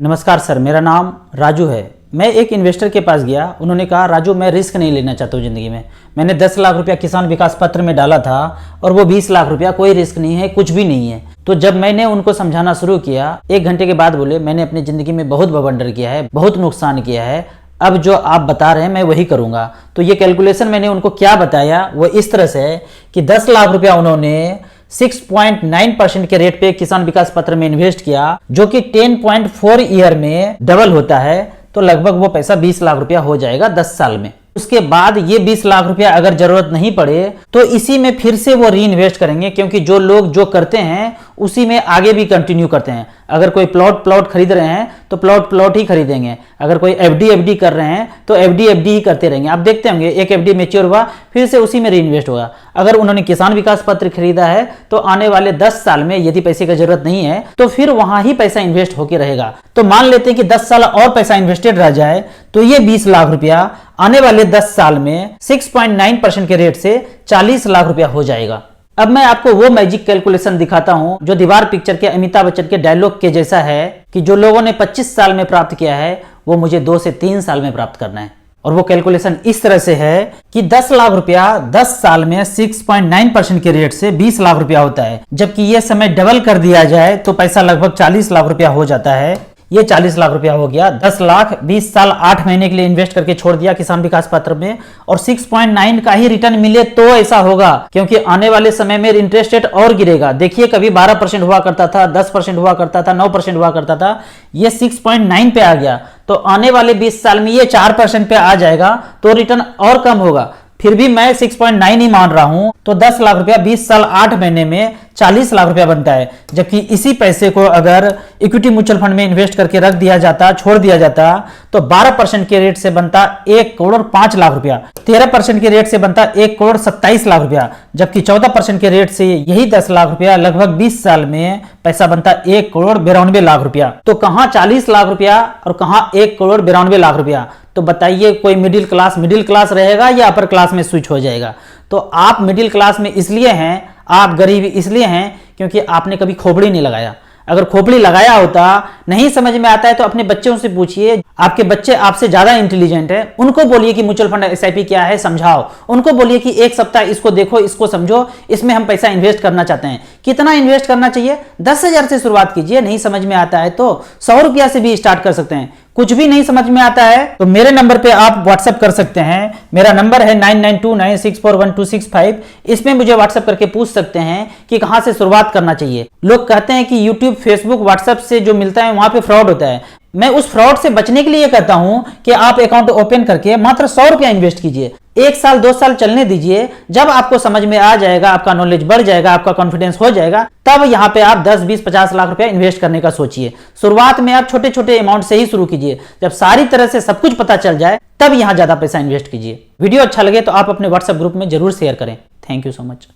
नमस्कार सर, मेरा नाम राजू है। मैं एक इन्वेस्टर के पास गया। उन्होंने कहा राजू मैं रिस्क नहीं लेना चाहता हूँ ज़िंदगी में। मैंने 10 लाख रुपया किसान विकास पत्र में डाला था और वो 20 लाख रुपया कोई रिस्क नहीं है, कुछ भी नहीं है। तो जब मैंने उनको समझाना शुरू किया, 1 घंटे के बाद बोले मैंने अपनी ज़िंदगी में बहुत बवंडर किया है, बहुत नुकसान किया है, अब जो आप बता रहे हैं मैं वही करूँगा। तो ये कैलकुलेशन मैंने उनको क्या बताया वो इस तरह से है कि 10 लाख रुपया उन्होंने 6.9% के रेट पे किसान विकास पत्र में इन्वेस्ट किया, जो कि 10.4 ईयर में डबल होता है। तो लगभग वो पैसा 20 लाख रुपया हो जाएगा 10 साल में। उसके बाद ये 20 लाख रुपया अगर जरूरत नहीं पड़े तो इसी में फिर से वो री इन्वेस्ट करेंगे, क्योंकि जो लोग जो करते हैं उसी में आगे भी कंटिन्यू करते हैं। अगर कोई प्लॉट खरीद रहे हैं तो प्लॉट ही खरीदेंगे। अगर कोई एफडी कर रहे हैं तो एफडी ही करते रहेंगे। आप देखते होंगे एक एफडी मैच्योर हुआ फिर से उसी में री इन्वेस्ट होगा। अगर उन्होंने किसान विकास पत्र खरीदा है तो आने वाले 10 साल में यदि पैसे की जरूरत नहीं है तो फिर वहां ही पैसा इन्वेस्ट होकर रहेगा। तो मान लेते हैं कि 10 साल और पैसा इन्वेस्टेड रह जाए तो ये 20 लाख रुपया आने वाले 10 साल में 6.9% के रेट से 40 लाख रुपया हो जाएगा। अब मैं आपको वो मैजिक कैलकुलेशन दिखाता हूं जो दीवार पिक्चर के अमिताभ बच्चन के डायलॉग के जैसा है कि जो लोगों ने 25 साल में प्राप्त किया है वो मुझे 2 से 3 साल में प्राप्त करना है। और वो कैलकुलेशन इस तरह से है कि 10 लाख रुपया 10 साल में 6.9% के रेट से 20 लाख रुपया होता है, जबकि ये समय डबल कर दिया जाए तो पैसा लगभग 40 लाख रुपया हो जाता है। ये 40 लाख रुपया हो गया। 10 लाख 20 साल 8 महीने के लिए इन्वेस्ट करके छोड़ दिया किसान विकास पत्र में, और 6.9 का ही रिटर्न मिले तो ऐसा होगा, क्योंकि आने वाले समय में इंटरेस्ट रेट और गिरेगा। देखिए कभी 12% हुआ करता था, 10% हुआ करता था, 9% हुआ करता था, ये 6.9 पे आ गया। तो आने वाले 20 साल में ये 4% पे आ जाएगा तो रिटर्न और कम होगा। फिर भी मैं 6.9 ही मान रहा हूं। तो 10 लाख रुपया 20 साल 8 महीने में 40 लाख रुपया बनता है, जबकि इसी पैसे को अगर इक्विटी म्यूचुअल फंड में इन्वेस्ट करके रख दिया जाता, छोड़ दिया जाता, तो 12% के रेट से बनता 1 करोड़ 5 लाख रुपया, 13% के रेट से बनता 1 करोड़ 27 लाख रुपया, जबकि 14% के रेट से यही 10 लाख रुपया लगभग 20 साल में पैसा बनता 1 करोड़ 92 लाख रुपया। तो कहां 40 लाख रुपया और कहां 1 करोड़ 92 लाख रुपया। तो बताइए कोई मिडिल क्लास रहेगा या अपर क्लास में स्विच हो जाएगा। तो आप मिडिल क्लास में इसलिए हैं, आप गरीब इसलिए हैं क्योंकि आपने कभी खोपड़ी नहीं लगाया। अगर खोपड़ी लगाया होता, नहीं समझ में आता है तो अपने बच्चों से पूछिए। आपके बच्चे आपसे ज्यादा इंटेलिजेंट है, उनको बोलिए कि म्यूचुअल फंड एसआईपी क्या है समझाओ। उनको बोलिए कि 1 सप्ताह इसको देखो, इसको समझो, इसमें हम पैसा इन्वेस्ट करना चाहते हैं। कितना इन्वेस्ट करना चाहिए? 10,000 से शुरुआत कीजिए। नहीं समझ में आता है तो 100 रुपया से भी स्टार्ट कर सकते हैं। कुछ भी नहीं समझ में आता है तो मेरे नंबर पे आप व्हाट्सएप कर सकते हैं। मेरा नंबर है 9929641265। इसमें मुझे व्हाट्सएप करके पूछ सकते हैं कि कहां से शुरुआत करना चाहिए। लोग कहते हैं कि यूट्यूब, फेसबुक, व्हाट्सएप से जो मिलता है वहां पे फ्रॉड होता है। मैं उस फ्रॉड से बचने के लिए कहता हूं कि आप अकाउंट ओपन करके मात्र 100 रुपया इन्वेस्ट कीजिए। 1 साल 2 साल चलने दीजिए। जब आपको समझ में आ जाएगा, आपका नॉलेज बढ़ जाएगा, आपका कॉन्फिडेंस हो जाएगा, तब यहां पे आप 10, 20, 50 लाख रुपया इन्वेस्ट करने का सोचिए। शुरुआत में आप छोटे छोटे अमाउंट से ही शुरू कीजिए। जब सारी तरह से सब कुछ पता चल जाए तब यहां ज्यादा पैसा इन्वेस्ट कीजिए। वीडियो अच्छा लगे तो आप अपने व्हाट्सएप ग्रुप में जरूर शेयर करें। Thank you so much.